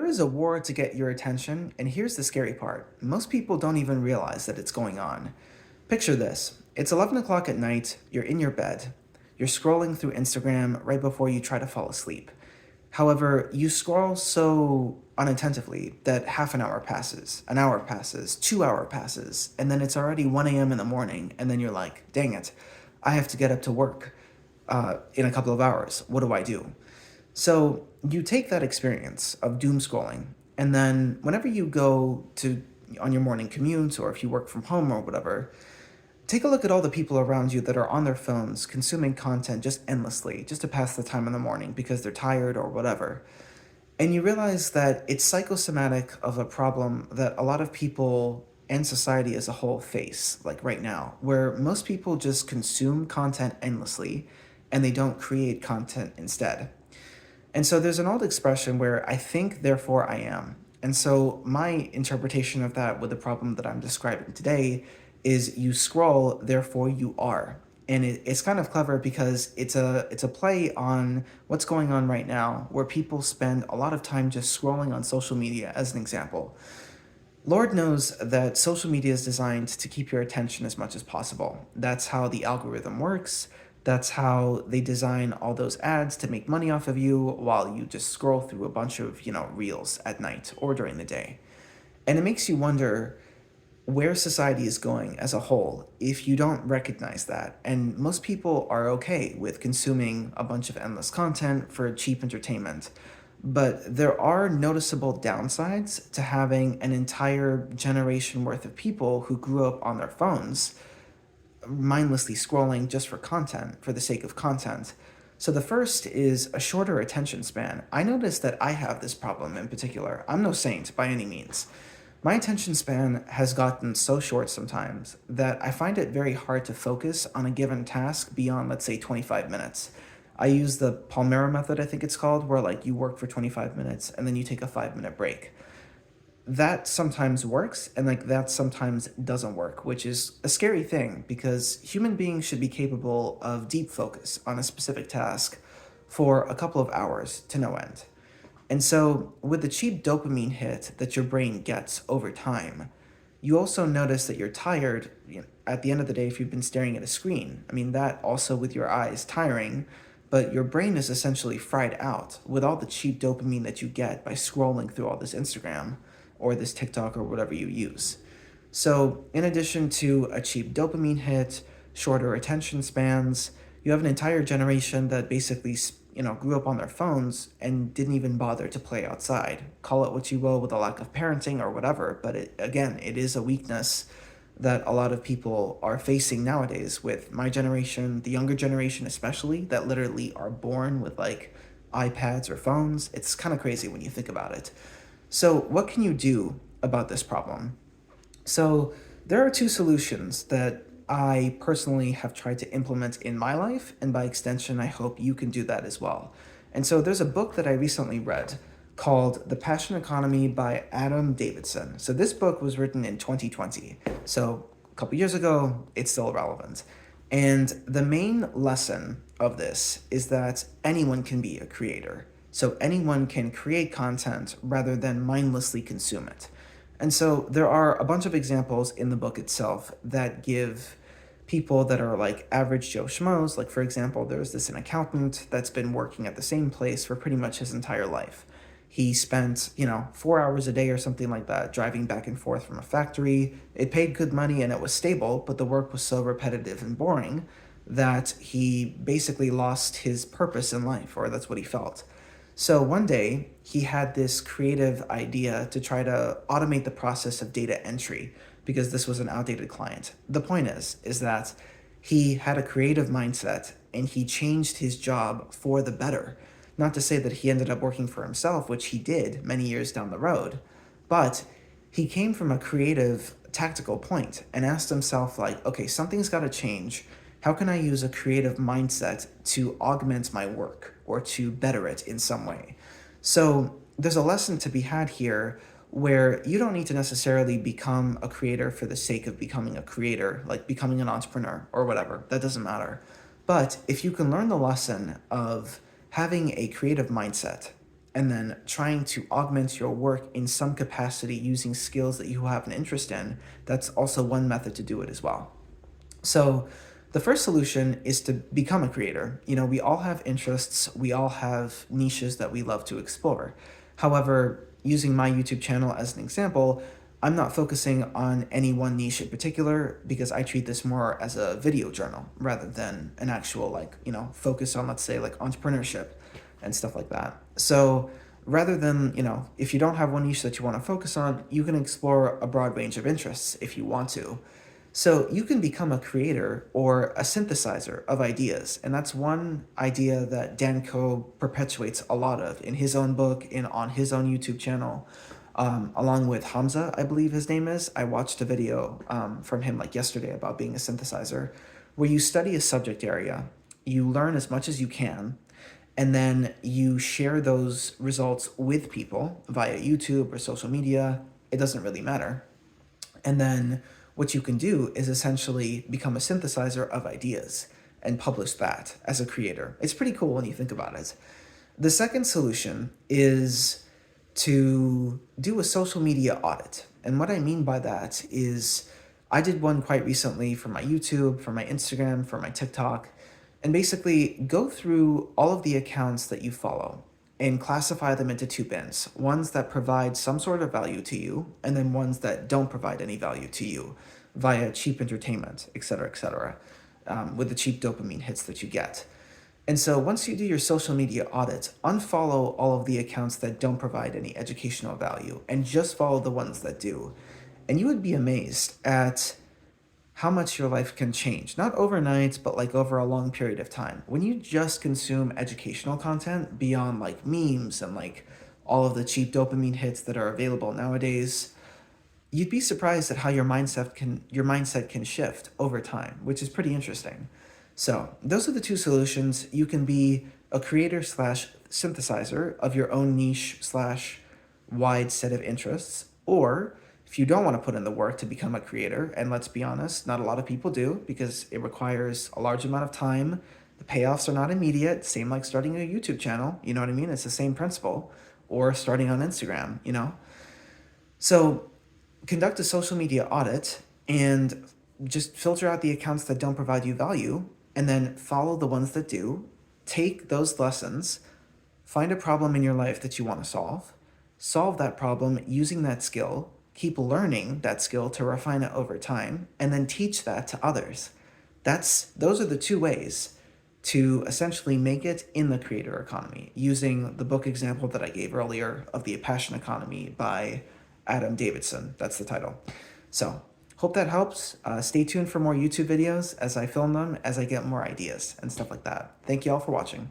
There is a war to get your attention, and here's the scary part. Most people don't even realize that it's going on. Picture this. It's 11 o'clock at night, you're in your bed. You're scrolling through Instagram right before you try to fall asleep. However, you scroll so unattentively that half an hour passes, 2 hour passes, and then it's already 1 a.m. in the morning, and then you're like, dang it, I have to get up to work in a couple of hours. What do I do? So you take that experience of doom scrolling, and then whenever you go to on your morning commute, or if you work from home or whatever, take a look at all the people around you that are on their phones consuming content just endlessly, just to pass the time in the morning because they're tired or whatever. And you realize that it's psychosomatic of a problem that a lot of people and society as a whole face, like right now, where most people just consume content endlessly and they don't create content instead. And so there's an old expression where I think, therefore I am. And so my interpretation of that with the problem that I'm describing today is you scroll, therefore you are. And it's kind of clever because it's a play on what's going on right now, where people spend a lot of time just scrolling on social media, as an example. Lord knows that social media is designed to keep your attention as much as possible. That's how the algorithm works. That's how they design all those ads to make money off of you while you just scroll through a bunch of, reels at night or during the day. And it makes you wonder where society is going as a whole if you don't recognize that. And most people are okay with consuming a bunch of endless content for cheap entertainment. But there are noticeable downsides to having an entire generation worth of people who grew up on their phones mindlessly scrolling just for content, for the sake of content. So the first is a shorter attention span. I noticed that I have this problem in particular. I'm no saint by any means. My attention span has gotten so short sometimes that I find it very hard to focus on a given task beyond, let's say, 25 minutes. I use the Palmera method, I think it's called, where like you work for 25 minutes and then you take a 5 minute break. That sometimes works and like that sometimes doesn't work, which is a scary thing because human beings should be capable of deep focus on a specific task for a couple of hours to no end. And so with the cheap dopamine hit that your brain gets over time, you also notice that you're tired, at the end of the day if you've been staring at a screen. I mean, that also with your eyes tiring, but your brain is essentially fried out with all the cheap dopamine that you get by scrolling through all this Instagram or this TikTok or whatever you use. So, in addition to a cheap dopamine hit, shorter attention spans, you have an entire generation that basically, grew up on their phones and didn't even bother to play outside. Call it what you will with a lack of parenting or whatever, but it is a weakness that a lot of people are facing nowadays with my generation, the younger generation especially, that literally are born with like iPads or phones. It's kind of crazy when you think about it. So, what can you do about this problem? So, there are two solutions that I personally have tried to implement in my life, and by extension, I hope you can do that as well. And so, there's a book that I recently read called The Passion Economy by Adam Davidson. So, this book was written in 2020. So, a couple years ago, it's still relevant. And the main lesson of this is that anyone can be a creator. So anyone can create content rather than mindlessly consume it. And so there are a bunch of examples in the book itself that give people that are like average Joe Schmoes, like for example, there's this an accountant that's been working at the same place for pretty much his entire life. He spent, 4 hours a day or something like that driving back and forth from a factory. It paid good money and it was stable, but the work was so repetitive and boring that he basically lost his purpose in life, or that's what he felt. So one day, he had this creative idea to try to automate the process of data entry because this was an outdated client. The point is that he had a creative mindset and he changed his job for the better. Not to say that he ended up working for himself, which he did many years down the road, but he came from a creative tactical point and asked himself like, okay, something's got to change. How can I use a creative mindset to augment my work or to better it in some way? So there's a lesson to be had here where you don't need to necessarily become a creator for the sake of becoming a creator, like becoming an entrepreneur or whatever. That doesn't matter. But if you can learn the lesson of having a creative mindset and then trying to augment your work in some capacity using skills that you have an interest in, that's also one method to do it as well. So the first solution is to become a creator. We all have interests, we all have niches that we love to explore. However, using my YouTube channel as an example, I'm not focusing on any one niche in particular because I treat this more as a video journal rather than an actual focus on, let's say, like entrepreneurship and stuff like that. So rather than, if you don't have one niche that you want to focus on, you can explore a broad range of interests if you want to. So you can become a creator or a synthesizer of ideas. And that's one idea that Dan Koh perpetuates a lot of in his own book and on his own YouTube channel, along with Hamza, I believe his name is. I watched a video from him like yesterday about being a synthesizer, where you study a subject area, you learn as much as you can, and then you share those results with people via YouTube or social media. It doesn't really matter. And then what you can do is essentially become a synthesizer of ideas and publish that as a creator. It's pretty cool when you think about it. The second solution is to do a social media audit. And what I mean by that is I did one quite recently for my YouTube, for my Instagram, for my TikTok, and basically go through all of the accounts that you follow and classify them into two bins: ones that provide some sort of value to you, and then ones that don't provide any value to you via cheap entertainment, etc., with the cheap dopamine hits that you get. And so once you do your social media audit, unfollow all of the accounts that don't provide any educational value and just follow the ones that do. And you would be amazed at how much your life can change. Not overnight, but like over a long period of time. When you just consume educational content beyond like memes and like all of the cheap dopamine hits that are available nowadays, you'd be surprised at how your mindset can shift over time, which is pretty interesting. So those are the two solutions. You can be a creator slash synthesizer of your own niche slash wide set of interests, or if you don't want to put in the work to become a creator, and let's be honest, not a lot of people do because it requires a large amount of time. The payoffs are not immediate, same like starting a YouTube channel, you know what I mean? It's the same principle, or starting on Instagram. So conduct a social media audit and just filter out the accounts that don't provide you value, and then follow the ones that do. Take those lessons, find a problem in your life that you want to solve that problem using that skill, keep learning that skill to refine it over time, and then teach that to others. Those are the two ways to essentially make it in the creator economy, using the book example that I gave earlier of The Passion Economy by Adam Davidson. That's the title. So hope that helps. Stay tuned for more YouTube videos as I film them, as I get more ideas and stuff like that. Thank you all for watching.